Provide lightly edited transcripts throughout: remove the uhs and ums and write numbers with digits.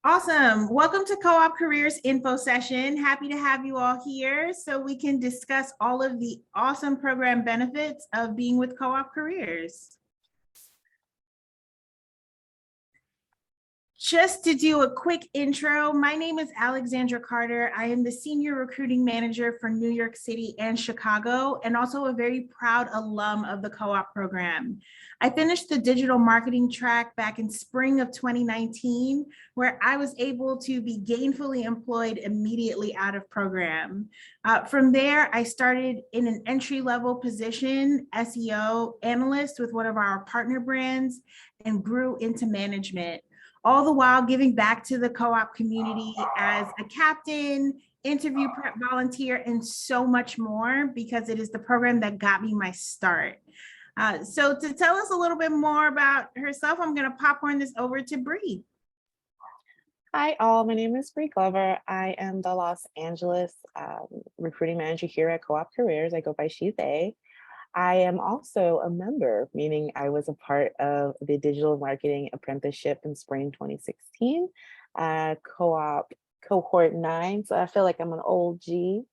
Awesome. Welcome to Co-op Careers Info Session. Happy to have you all here so we can discuss all of the awesome program benefits of being with Co-op Careers. Just to do a quick intro, my name is Alexandra Carter. I am the Senior Recruiting Manager for New York City and Chicago, and also a very proud alum of the Co-op program. I finished the digital marketing track back in spring of 2019, where I was able to be gainfully employed immediately out of program. From there, I started in an entry-level position, SEO analyst with one of our partner brands, and grew into management, all the while giving back to the co-op community as a captain, interview prep volunteer, and so much more, because it is the program that got me my start. So to tell us a little bit more about herself, I'm going to popcorn this over to Bree. Hi all, my name is Bree Glover. I am the Los Angeles recruiting manager here at Co-op Careers. I go by she, they. I am also a member, meaning I was a part of the digital marketing apprenticeship in spring 2016, co-op cohort 9. So I feel like I'm an old G.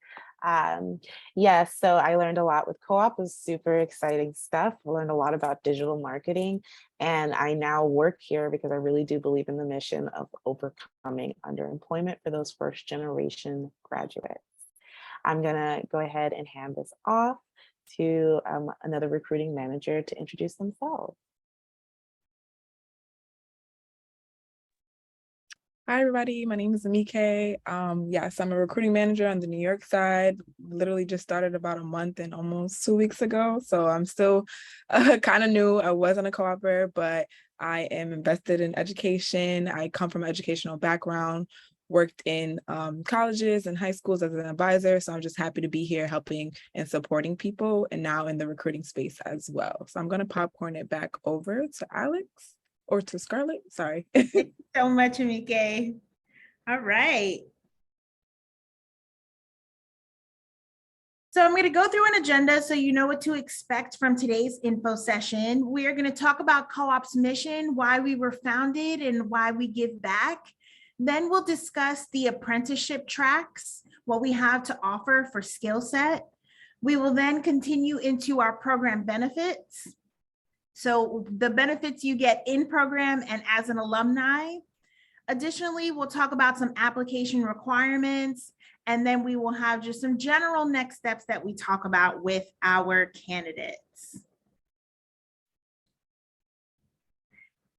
So I learned a lot with co-op. It was super exciting stuff. I learned a lot about digital marketing, and I now work here because I really do believe in the mission of overcoming underemployment for those first generation graduates. I'm gonna go ahead and hand this off to another recruiting manager to introduce themselves. Hi, everybody. My name is Amike. Yes, I'm a recruiting manager on the New York side. Literally just started about a month and almost 2 weeks ago. So I'm still kind of new. I wasn't a co-opper, but I am invested in education. I come from an educational background, worked in colleges and high schools as an advisor. So I'm just happy to be here helping and supporting people, and now in the recruiting space as well. So I'm going to popcorn it back over to Alex. Or to Scarlett, sorry. Thank you so much, Amike. All right. So I'm going to go through an agenda so you know what to expect from today's info session. We are going to talk about Co-op's mission, why we were founded, and why we give back. Then we'll discuss the apprenticeship tracks, what we have to offer for skill set. We will then continue into our program benefits. So the benefits you get in program and as an alumni. Additionally, we'll talk about some application requirements, and then we will have just some general next steps that we talk about with our candidates.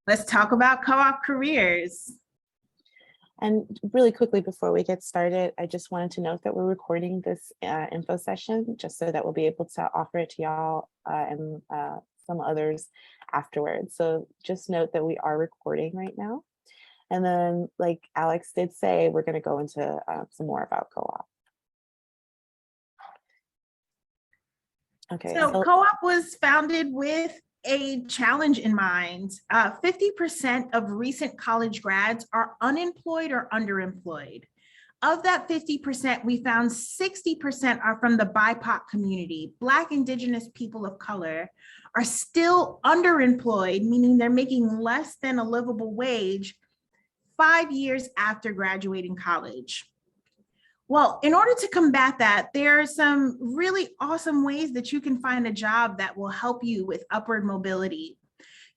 Let's talk about Co-op Careers. And really quickly before we get started, I just wanted to note that we're recording this info session just so that we'll be able to offer it to y'all and some others afterwards. So just note that we are recording right now. And then, like Alex did say, we're going to go into some more about co-op. Okay. So co-op was founded with a challenge in mind. 50% of recent college grads are unemployed or underemployed. Of that 50%, we found 60% are from the BIPOC community. Black, Indigenous people of color are still underemployed, meaning they're making less than a livable wage 5 years after graduating college. Well, in order to combat that, there are some really awesome ways that you can find a job that will help you with upward mobility.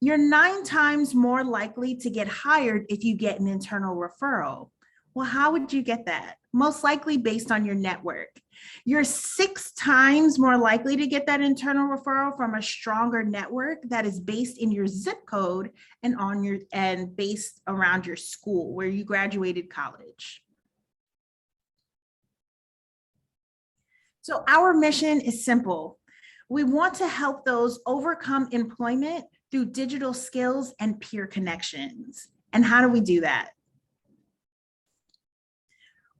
You're 9 times more likely to get hired if you get an internal referral. Well, how would you get that? Most likely based on your network. You're 6 times more likely to get that internal referral from a stronger network that is based in your zip code and based around your school where you graduated college. So our mission is simple. We want to help those overcome employment through digital skills and peer connections. And how do we do that?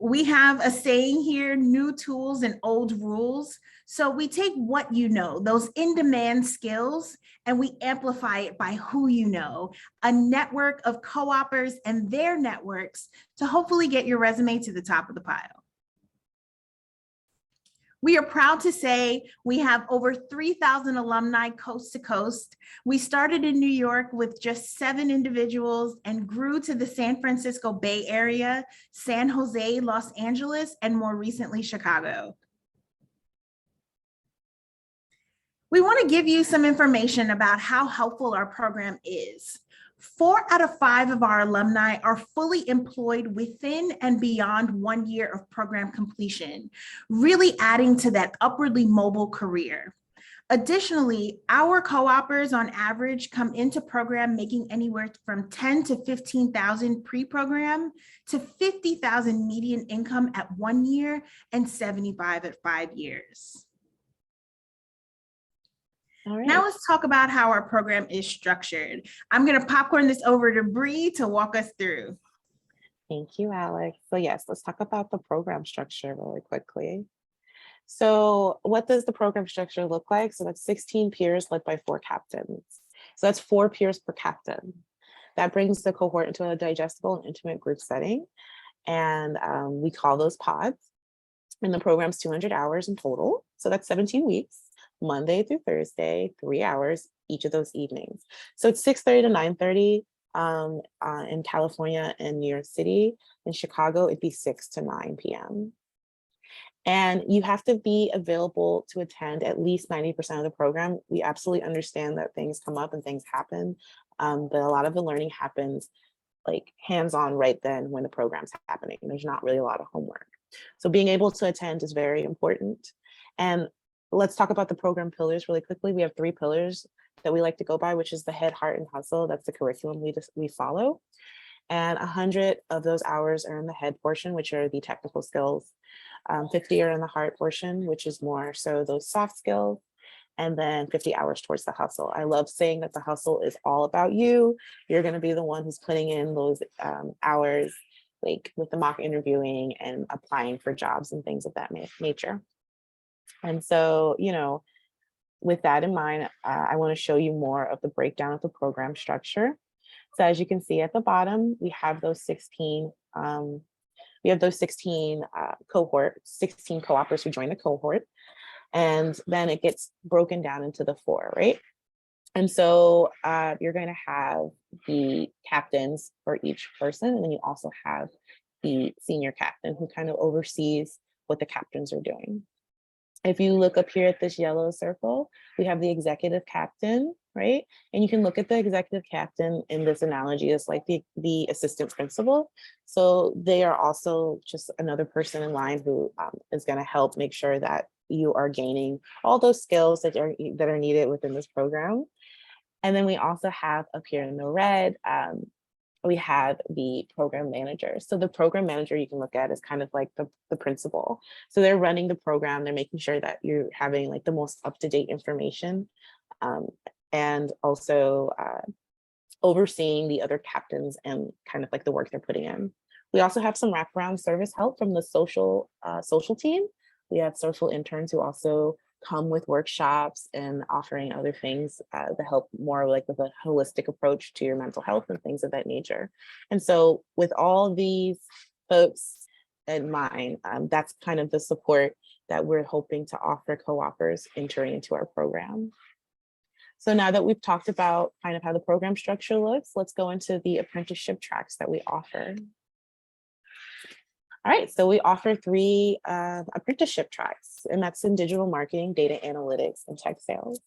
We have a saying here, new tools and old rules. So we take what you know, those in-demand skills, and we amplify it by who you know, a network of co-opers and their networks to hopefully get your resume to the top of the pile. We are proud to say we have over 3,000 alumni coast to coast. We started in New York with just 7 individuals and grew to the San Francisco Bay Area, San Jose, Los Angeles, and more recently, Chicago. We want to give you some information about how helpful our program is. 4 out of 5 of our alumni are fully employed within and beyond 1 year of program completion, really adding to that upwardly mobile career. Additionally, our co-opers on average come into program making anywhere from 10 to 15,000 pre-program to 50,000 median income at 1 year and 75 at 5 years. All right. Now let's talk about how our program is structured. I'm going to popcorn this over to Bree to walk us through. Thank you, Alex. So yes, let's talk about the program structure really quickly. So what does the program structure look like? So that's 16 peers led by 4 captains. So that's 4 peers per captain. That brings the cohort into a digestible and intimate group setting. And we call those pods. And the program's 200 hours in total. So that's 17 weeks. Monday through Thursday, 3 hours each of those evenings. So it's 6:30 to 9:30 in California and New York City. In Chicago, it'd be 6 to 9 p.m. And you have to be available to attend at least 90% of the program. We absolutely understand that things come up and things happen, but a lot of the learning happens like hands-on right then when the program's happening. There's not really a lot of homework. So being able to attend is very important. And let's talk about the program pillars really quickly. We have 3 pillars that we like to go by, which is the head, heart, and hustle. That's the curriculum we follow. And 100 of those hours are in the head portion, which are the technical skills. 50 are in the heart portion, which is more so those soft skills. And then 50 hours towards the hustle. I love saying that the hustle is all about you. You're going to be the one who's putting in those hours, like with the mock interviewing and applying for jobs and things of that nature. And so, you know, with that in mind, I want to show you more of the breakdown of the program structure. So as you can see at the bottom, we have those 16 cohort, 16 co-opers who join the cohort. And then it gets broken down into the 4, right? And so you're going to have the captains for each person. And then you also have the senior captain who kind of oversees what the captains are doing. If you look up here at this yellow circle, we have the executive captain, right? And you can look at the executive captain in this analogy as like the assistant principal. So they are also just another person in line who is going to help make sure that you are gaining all those skills that are needed within this program. And then we also have up here in the red, we have the program manager. So the program manager you can look at is kind of like the principal. So they're running the program, they're making sure that you're having like the most up-to-date information, and also overseeing the other captains and kind of like the work they're putting in. We also have some wraparound service help from the social team. We have social interns who also come with workshops and offering other things to help more like with a holistic approach to your mental health and things of that nature. And so with all these folks in mind, that's kind of the support that we're hoping to offer co-opers entering into our program. So now that we've talked about kind of how the program structure looks, let's go into the apprenticeship tracks that we offer. All right, so we offer 3 apprenticeship tracks, and that's in digital marketing, data analytics, and tech sales.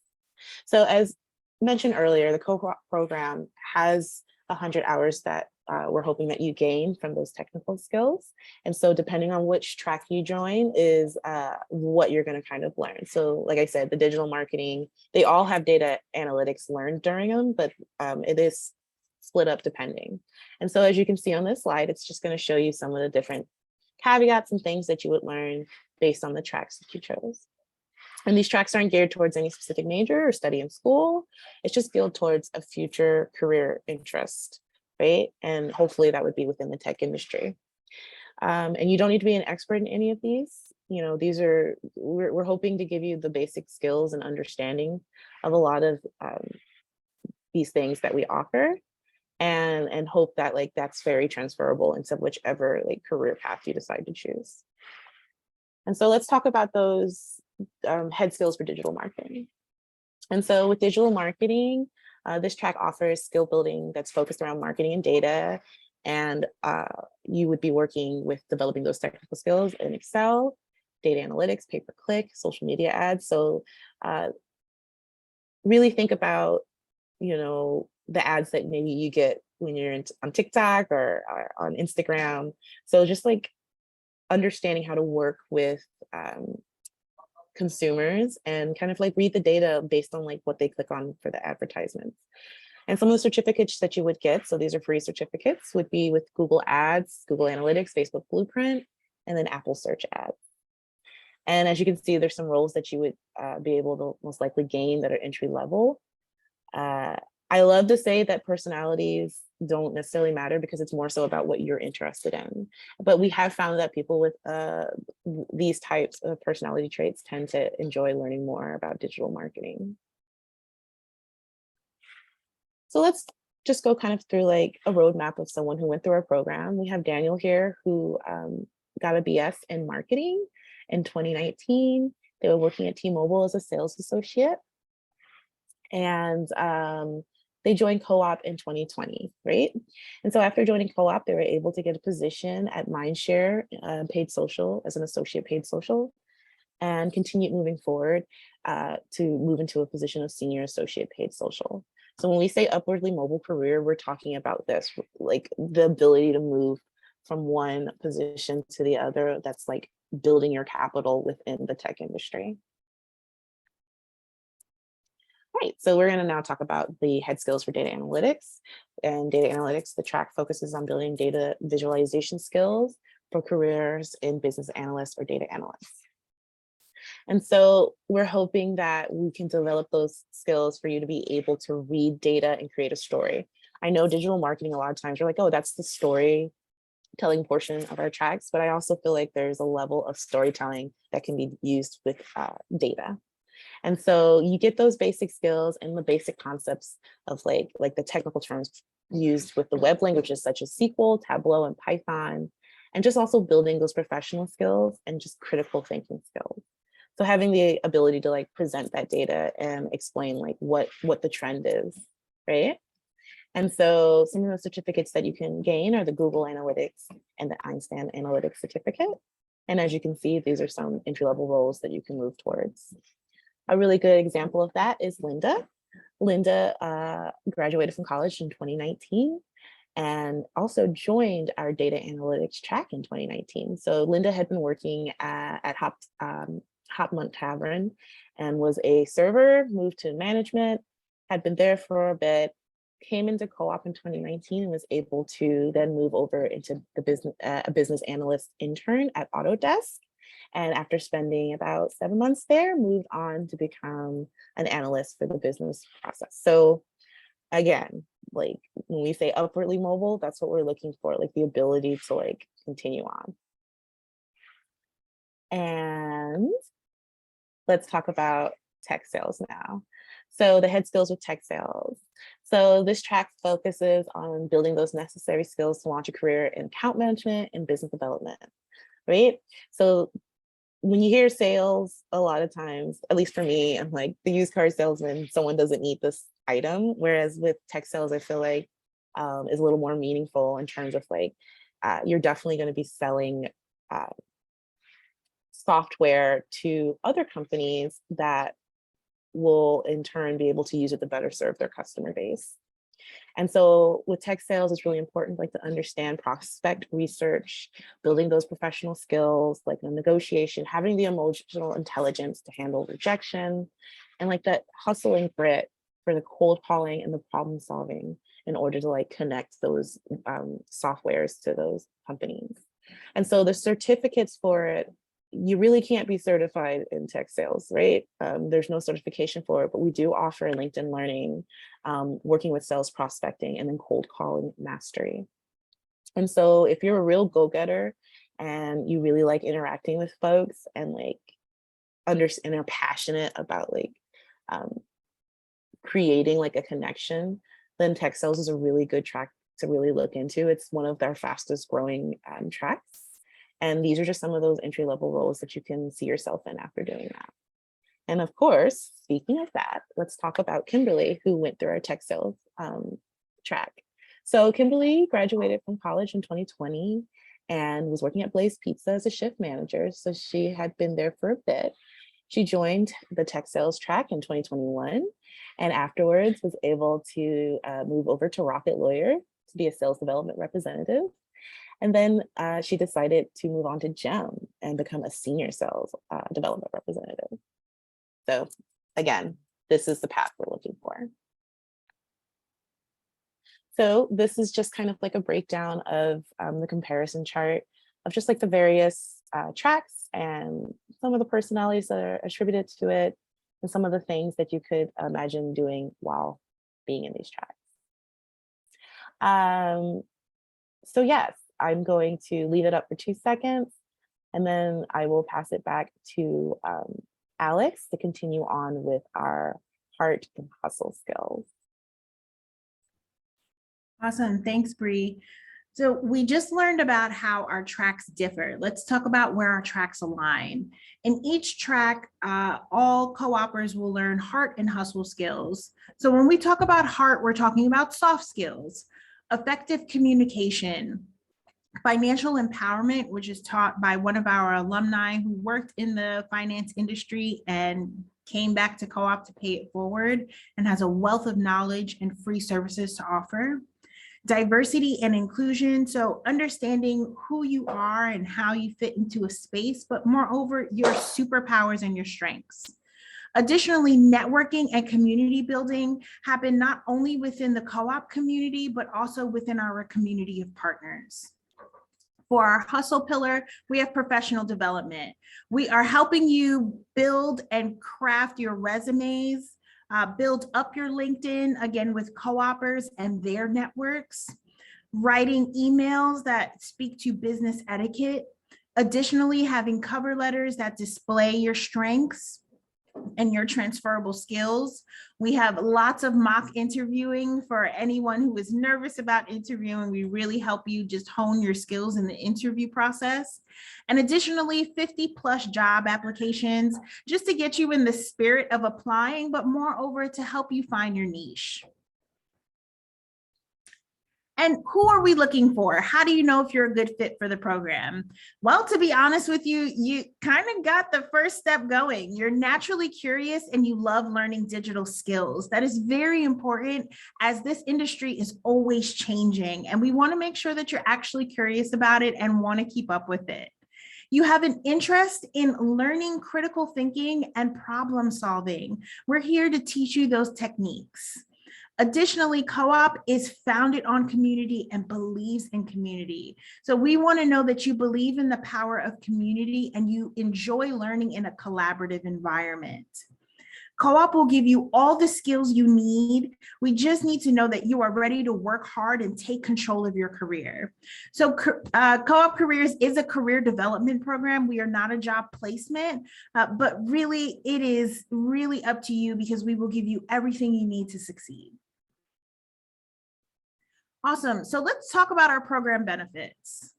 So as mentioned earlier, the co-op program has 100 hours that we're hoping that you gain from those technical skills. And so depending on which track you join is what you're going to kind of learn. So like I said, the digital marketing, they all have data analytics learned during them, but it is split up depending. And so as you can see on this slide, it's just going to show you some of the different caveats and things that you would learn based on the tracks that you chose. And these tracks aren't geared towards any specific major or study in school. It's just geared towards a future career interest, right? And hopefully that would be within the tech industry. And you don't need to be an expert in any of these. You know, these are, we're hoping to give you the basic skills and understanding of a lot of these things that we offer. And hope that like that's very transferable into whichever like career path you decide to choose. And so let's talk about those head skills for digital marketing. And so with digital marketing, this track offers skill building that's focused around marketing and data. And you would be working with developing those technical skills in Excel, data analytics, pay-per-click, social media ads. So really think about, the ads that maybe you get when you're on TikTok or on Instagram. So just like understanding how to work with consumers and kind of like read the data based on like what they click on for the advertisements. And some of the certificates that you would get, so these are free certificates, would be with Google Ads, Google Analytics, Facebook Blueprint, and then Apple Search Ads. And as you can see, there's some roles that you would be able to most likely gain that are entry level. I love to say that personalities don't necessarily matter because it's more so about what you're interested in. But we have found that people with these types of personality traits tend to enjoy learning more about digital marketing. So let's just go kind of through like a roadmap of someone who went through our program. We have Daniel here who got a BS in marketing in 2019. They were working at T-Mobile as a sales associate. And they joined Co-op in 2020, right? And so after joining Co-op, they were able to get a position at Mindshare Paid Social as an associate paid social and continued moving forward to move into a position of senior associate paid social. So when we say upwardly mobile career, we're talking about this, like the ability to move from one position to the other. That's like building your capital within the tech industry. Right, so we're going to now talk about the head skills for data analytics. And data analytics, the track focuses on building data visualization skills for careers in business analysts or data analysts. And so we're hoping that we can develop those skills for you to be able to read data and create a story. I know digital marketing, a lot of times you're like, oh, that's the storytelling portion of our tracks, but I also feel like there's a level of storytelling that can be used with data. And so you get those basic skills and the basic concepts of like the technical terms used with the web languages such as SQL, Tableau, and Python, and just also building those professional skills and just critical thinking skills. So having the ability to like present that data and explain like what the trend is, right? And so some of the certificates that you can gain are the Google Analytics and the Einstein Analytics certificate. And as you can see, these are some entry-level roles that you can move towards. A really good example of that is Linda. Linda graduated from college in 2019 and also joined our data analytics track in 2019. So Linda had been working at Hop Monk Tavern and was a server, moved to management, had been there for a bit, came into Co-op in 2019 and was able to then move over into the business analyst intern at Autodesk. And after spending about 7 months there, moved on to become an analyst for the business process. So again, like when we say upwardly mobile, that's what we're looking for, like the ability to like continue on. And let's talk about tech sales now. So the head skills with tech sales. So this track focuses on building those necessary skills to launch a career in account management and business development, right? So when you hear sales, a lot of times, at least for me, I'm like the used car salesman, someone doesn't need this item. Whereas with tech sales, I feel like is a little more meaningful in terms of like, you're definitely going to be selling software to other companies that will in turn be able to use it to better serve their customer base. And so with tech sales, it's really important like to understand prospect research, building those professional skills, like the negotiation, having the emotional intelligence to handle rejection, and like that hustle and grit for the cold calling and the problem solving in order to like connect those softwares to those companies. And so the certificates for it, you really can't be certified in tech sales, right? There's no certification for it, but we do offer LinkedIn Learning, working with sales prospecting, and then cold calling mastery. And so if you're a real go-getter and you really like interacting with folks and like and are passionate about like creating like a connection, then tech sales is a really good track to really look into. It's one of our fastest growing tracks. And these are just some of those entry-level roles that you can see yourself in after doing that. And of course, speaking of that, let's talk about Kimberly, who went through our tech sales track. So Kimberly graduated from college in 2020 and was working at Blaze Pizza as a shift manager. So she had been there for a bit. She joined the tech sales track in 2021 and afterwards was able to move over to Rocket Lawyer to be a sales development representative. And then she decided to move on to GEM and become a senior sales development representative. So again, this is the path we're looking for. So this is just kind of like a breakdown of the comparison chart of just like the various tracks and some of the personalities that are attributed to it and some of the things that you could imagine doing while being in these tracks. So yes, I'm going to leave it up for 2 seconds and then I will pass it back to Alex to continue on with our heart and hustle skills. Awesome. Thanks, Bree. So we just learned about how our tracks differ. Let's talk about where our tracks align. In each track, all co-opers will learn heart and hustle skills. So when we talk about heart, we're talking about soft skills, effective communication, financial empowerment, which is taught by one of our alumni who worked in the finance industry and came back to co-op to pay it forward and has a wealth of knowledge and free services to offer. Diversity and inclusion, so understanding who you are and how you fit into a space, but moreover, your superpowers and your strengths. Additionally, networking and community building happen not only within the co-op community, but also within our community of partners. For our hustle pillar, we have professional development. We are helping you build and craft your resumes, build up your LinkedIn, again, with co-opers and their networks, writing emails that speak to business etiquette. Additionally, having cover letters that display your strengths and your transferable skills. We have lots of mock interviewing for anyone who is nervous about interviewing. We really help you just hone your skills in the interview process. And additionally, 50+ job applications just to get you in the spirit of applying, but moreover to help you find your niche. And who are we looking for? How do you know if you're a good fit for the program? Well, to be honest with you, you kind of got the first step going. You're naturally curious and you love learning digital skills. That is very important as this industry is always changing. And we want to make sure that you're actually curious about it and want to keep up with it. You have an interest in learning critical thinking and problem solving. We're here to teach you those techniques. Additionally, co-op is founded on community and believes in community. So we want to know that you believe in the power of community and you enjoy learning in a collaborative environment. Co-op will give you all the skills you need. We just need to know that you are ready to work hard and take control of your career. So Co-op Careers is a career development program. We are not a job placement, but really it is really up to you because we will give you everything you need to succeed. Awesome. So let's talk about our program benefits.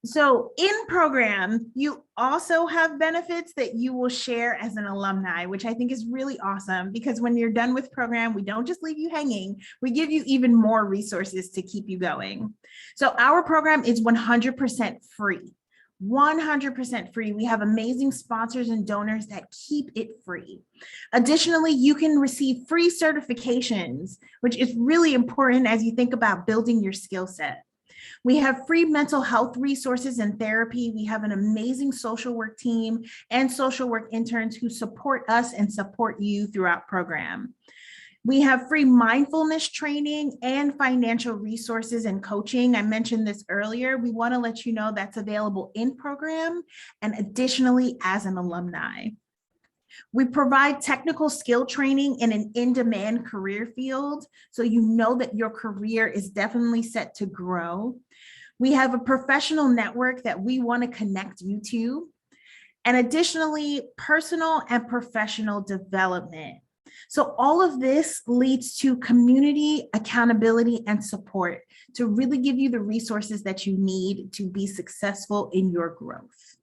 So in program, you also have benefits that you will share as an alumni, which I think is really awesome because when you're done with program, we don't just leave you hanging, we give you even more resources to keep you going. So our program is 100% free. 100% free. We have amazing sponsors and donors that keep it free. Additionally, you can receive free certifications, which is really important as you think about building your skill set. We have free mental health resources and therapy. We have an amazing social work team and social work interns who support us and support you throughout program. We have free mindfulness training and financial resources and coaching. I mentioned this earlier. We want to let you know that's available in program and additionally as an alumni. We provide technical skill training in an in-demand career field, so you know that your career is definitely set to grow. We have a professional network that we want to connect you to. And additionally, personal and professional development. So all of this leads to community accountability and support to really give you the resources that you need to be successful in your growth.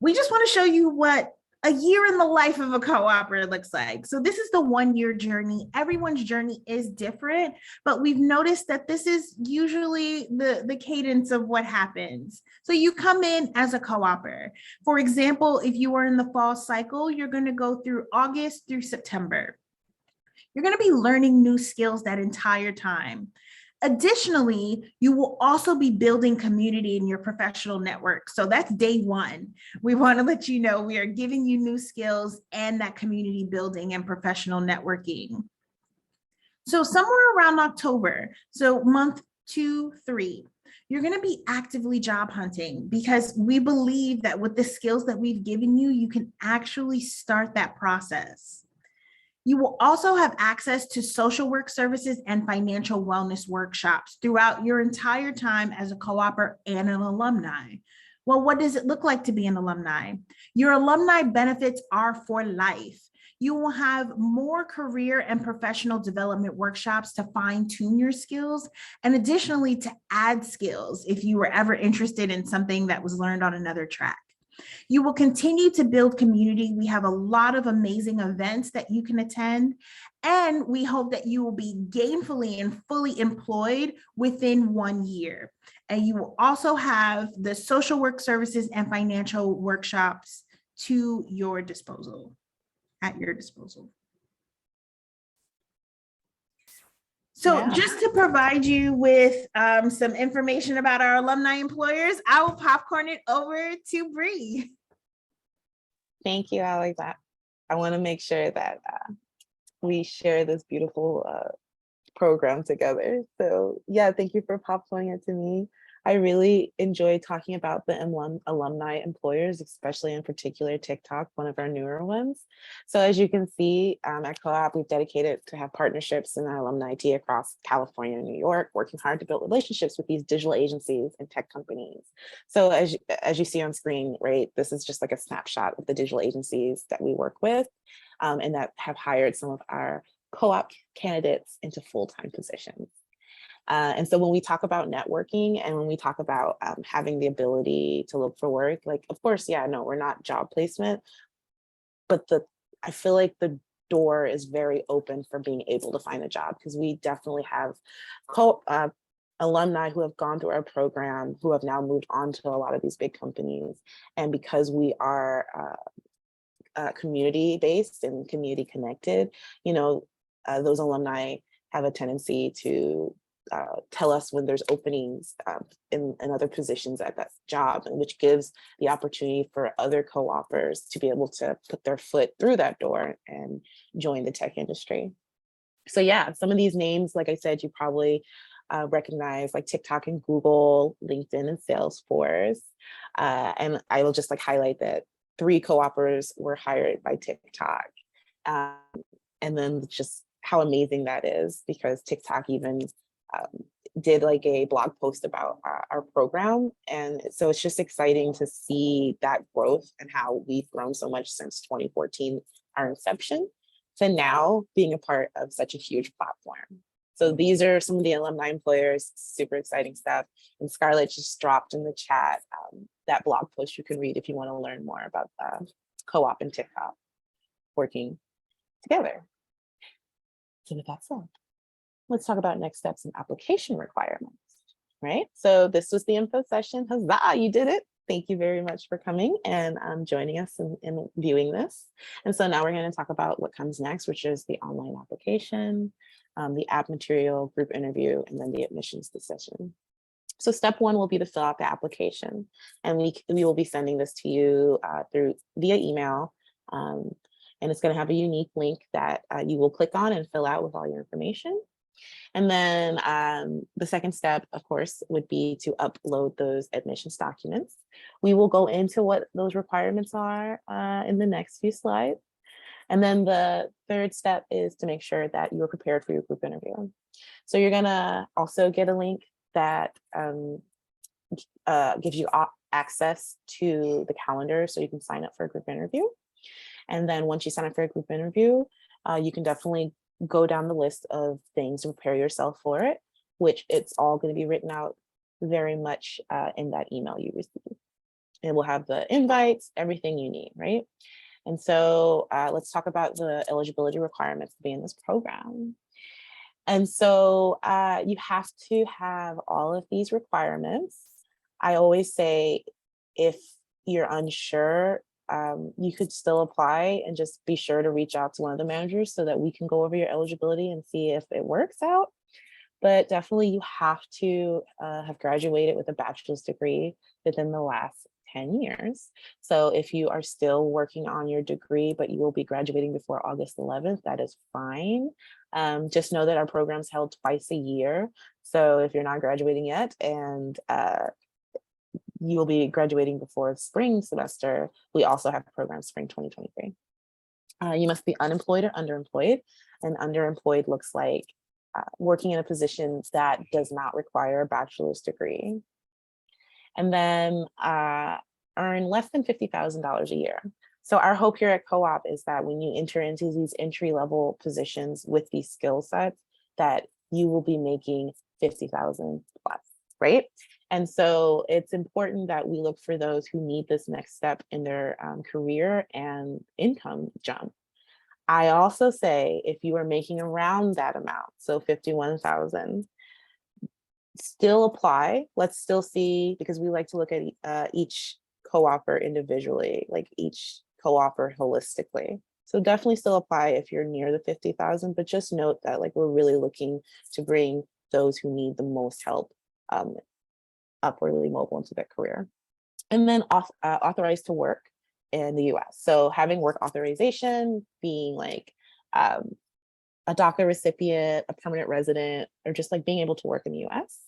We just want to show you what a year in the life of a co-operator looks like. So this is the 1-year journey. Everyone's journey is different, but we've noticed that this is usually the cadence of what happens. So you come in as a co-operator. For example, if you are in the fall cycle, you're going to go through August through September. You're going to be learning new skills that entire time. Additionally, you will also be building community in your professional network. So that's day 1. We want to let you know we are giving you new skills and that community building and professional networking. So somewhere around October, so month 2, 3, you're going to be actively job hunting because we believe that with the skills that we've given you, you can actually start that process. You will also have access to social work services and financial wellness workshops throughout your entire time as a co-operator and an alumni. Well, what does it look like to be an alumni? Your alumni benefits are for life. You will have more career and professional development workshops to fine-tune your skills, and additionally to add skills if you were ever interested in something that was learned on another track. You will continue to build community. We have a lot of amazing events that you can attend, and we hope that you will be gainfully and fully employed within 1 year. And you will also have the social work services and financial workshops to your disposal, at your disposal. So just to provide you with some information about our alumni employers, I will popcorn it over to Bree. Thank you, Alex. I want to make sure that we share this beautiful program together. So yeah, thank you for popcorning it to me. I really enjoy talking about the alumni employers, especially in particular TikTok, one of our newer ones. So as you can see, at Co-op, we've dedicated to have partnerships in our alumni team across California and New York, working hard to build relationships with these digital agencies and tech companies. So as you see on screen, right, this is just like a snapshot of the digital agencies that we work with and that have hired some of our co-op candidates into full-time positions. And so when we talk about networking and when we talk about having the ability to look for work, like, of course, yeah, no, we're not job placement, but I feel like the door is very open for being able to find a job, because we definitely have alumni who have gone through our program who have now moved on to a lot of these big companies. And because we are community based and community connected, you know, those alumni have a tendency to tell us when there's openings in other positions at that job, and which gives the opportunity for other co-opers to be able to put their foot through that door and join the tech industry. So yeah, some of these names, like I said, you probably recognize, like TikTok and Google, LinkedIn and Salesforce. And I will just like highlight that 3 co-opers were hired by TikTok. And then just how amazing that is, because TikTok even did like a blog post about our program. And so it's just exciting to see that growth and how we've grown so much since 2014, our inception, to now being a part of such a huge platform. So these are some of the alumni employers, super exciting stuff. And Scarlett just dropped in the chat that blog post you can read if you want to learn more about co-op and TikTok working together. So with that said, let's talk about next steps and application requirements, right? So this was the info session. Huzzah, you did it. Thank you very much for coming and joining us in viewing this. And so now we're going to talk about what comes next, which is the online application, the app material, group interview, and then the admissions decision. So step 1 will be to fill out the application. And we will be sending this to you via email. And it's going to have a unique link that you will click on and fill out with all your information. And then the second step, of course, would be to upload those admissions documents. We will go into what those requirements are in the next few slides. And then the third step is to make sure that you are prepared for your group interview. So you're going to also get a link that gives you access to the calendar so you can sign up for a group interview. And then once you sign up for a group interview, you can definitely go down the list of things to prepare yourself for it, which it's all going to be written out very much in that email you receive. It will have the invites, everything you need, right? And so let's talk about the eligibility requirements to be in this program. And so you have to have all of these requirements. I always say, if you're unsure, you could still apply and just be sure to reach out to one of the managers so that we can go over your eligibility and see if it works out. But definitely you have to have graduated with a bachelor's degree within the last 10 years. So if you are still working on your degree, but you will be graduating before August 11th, that is fine. Just know that our program's held twice a year. So if you're not graduating yet and you will be graduating before spring semester, we also have programs spring 2023. You must be unemployed or underemployed. And underemployed looks like working in a position that does not require a bachelor's degree. And then earn less than $50,000 a year. So our hope here at Co-op is that when you enter into these entry-level positions with these skill sets, that you will be making 50,000 plus, right? And so it's important that we look for those who need this next step in their career and income jump. I also say, if you are making around that amount, so 51,000, still apply. Let's still see, because we like to look at each co-opper individually, like each co-opper holistically. So definitely still apply if you're near the 50,000, but just note that like we're really looking to bring those who need the most help upwardly mobile into their career. And then authorized to work in the US. So having work authorization, being like a DACA recipient, a permanent resident, or just like being able to work in the US.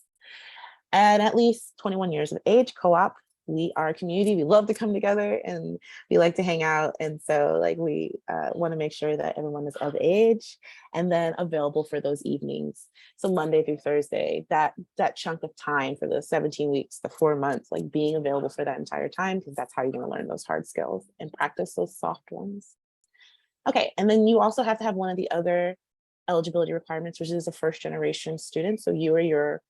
And at least 21 years of age. Co-op, we are a community, we love to come together and we like to hang out. And so like we want to make sure that everyone is of age and then available for those evenings. So Monday through Thursday, that chunk of time for the 17 weeks, the 4 months, like being available for that entire time, because that's how you're going to learn those hard skills and practice those soft ones. Okay, and then you also have to have one of the other eligibility requirements, which is a first generation student. So you or your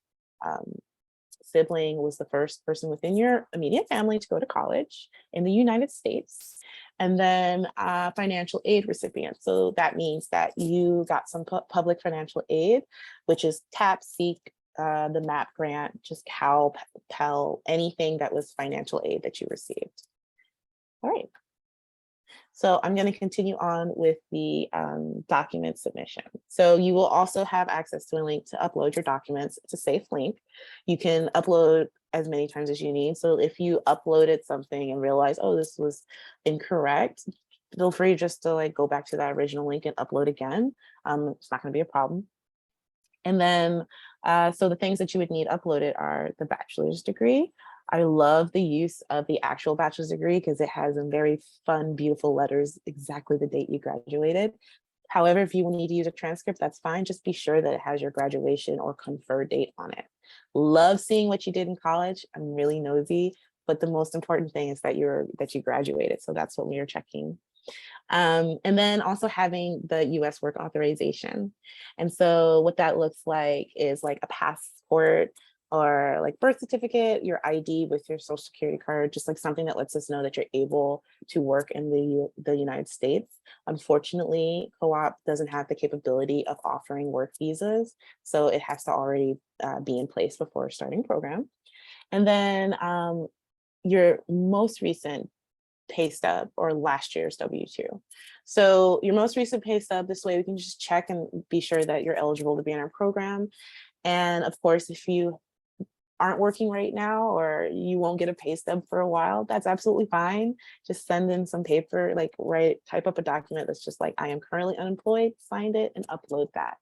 sibling was the first person within your immediate family to go to college in the United States. And then financial aid recipient. So that means that you got some public financial aid, which is TAP, SEEK, the MAP grant, just CAL, Pell, anything that was financial aid that you received. All right. So I'm going to continue on with the document submission. So you will also have access to a link to upload your documents. It's a safe link. You can upload as many times as you need. So if you uploaded something and realize, oh, this was incorrect, feel free just to like go back to that original link and upload again. It's not going to be a problem. And then, so the things that you would need uploaded are the bachelor's degree. I love the use of the actual bachelor's degree because it has some very fun, beautiful letters, exactly the date you graduated. However, if you need to use a transcript, that's fine. Just be sure that it has your graduation or conferred date on it. Love seeing what you did in college. I'm really nosy, but the most important thing is that you graduated. So that's what we are checking. And then also having the US work authorization. And so what that looks like is like a passport or like birth certificate, your ID with your social security card, just like something that lets us know that you're able to work in the United States. Unfortunately, Co-op doesn't have the capability of offering work visas, so it has to already be in place before starting program. And then your most recent pay stub or last year's W-2. So your most recent pay stub, this way we can just check and be sure that you're eligible to be in our program. And of course, if you aren't working right now or you won't get a pay stub for a while, that's absolutely fine. Just send in some paper, like type up a document that's just like, I am currently unemployed, find it and upload that.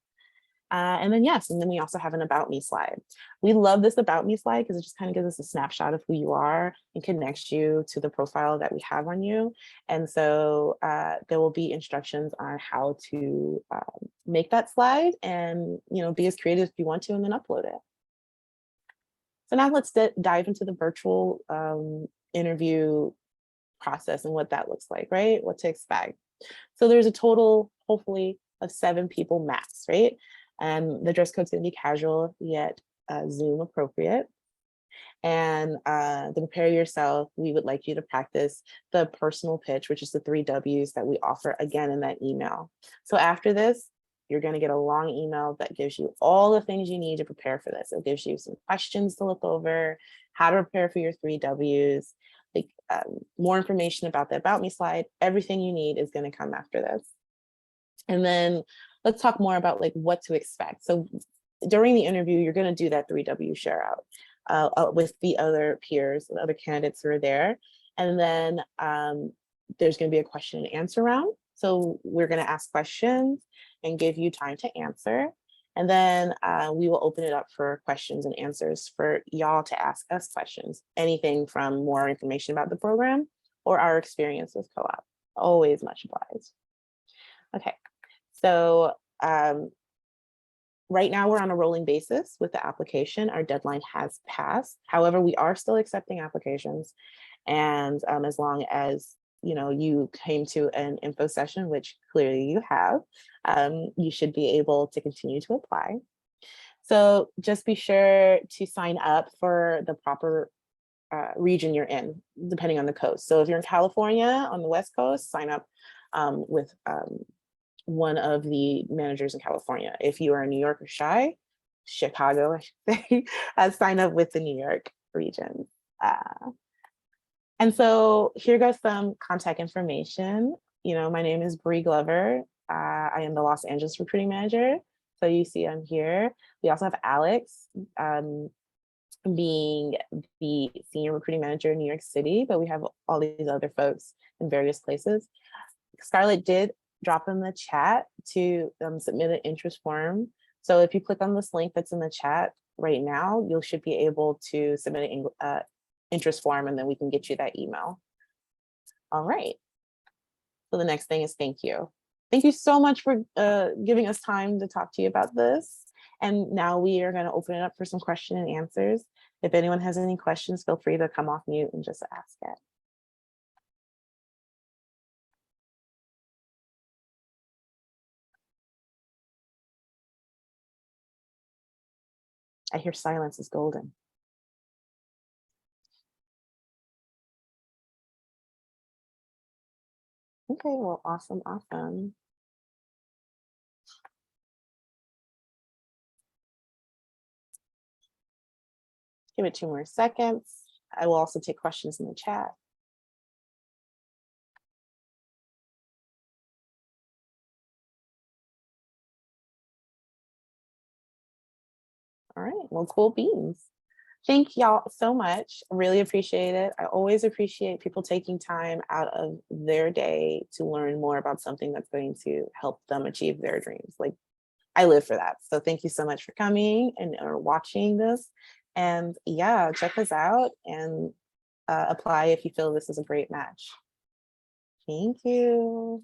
And then we also have an about me slide. We love this about me slide because it just kind of gives us a snapshot of who you are and connects you to the profile that we have on you. And so there will be instructions on how to make that slide and be as creative as you want to and then upload it. So now let's dive into the virtual interview process and what that looks like, right? What to expect. So there's a total, hopefully, of 7 people max, right? And the dress code's gonna be casual, yet Zoom appropriate. And to prepare yourself, we would like you to practice the personal pitch, which is the 3 W's that we offer again in that email. So after this, you're going to get a long email that gives you all the things you need to prepare for this. It gives you some questions to look over, how to prepare for your 3 W's, like more information about the About Me slide. Everything you need is going to come after this. And then let's talk more about like what to expect. So during the interview, you're going to do that 3 W share out with the other peers, the other candidates who are there. And then there's going to be a question and answer round. So we're going to ask questions and give you time to answer. And then we will open it up for questions and answers for y'all to ask us questions, anything from more information about the program or our experience with co-op. Always much obliged. Okay, so right now we're on a rolling basis with the application. Our deadline has passed. However, we are still accepting applications. And as long as you came to an info session, which clearly you have, you should be able to continue to apply. So just be sure to sign up for the proper region you're in, depending on the coast. So if you're in California on the West Coast, sign up with one of the managers in California. If you are in New York or Chicago, I should say, sign up with the New York region. And so here goes some contact information. My name is Bree Glover. I am the Los Angeles recruiting manager. So you see I'm here. We also have Alex being the senior recruiting manager in New York City, but we have all these other folks in various places. Scarlett did drop in the chat to submit an interest form. So if you click on this link that's in the chat right now, you should be able to submit an interest form, and then we can get you that email. All right. So the next thing is thank you. Thank you so much for giving us time to talk to you about this. And now we are going to open it up for some question and answers. If anyone has any questions, feel free to come off mute and just ask it. I hear silence is golden. Okay, well, awesome. Give it 2 more seconds. I will also take questions in the chat. All right, well, cool beans. Thank y'all so much. Really appreciate it. I always appreciate people taking time out of their day to learn more about something that's going to help them achieve their dreams. Like, I live for that. So thank you so much for coming and watching this. And yeah, check us out and apply if you feel this is a great match. Thank you.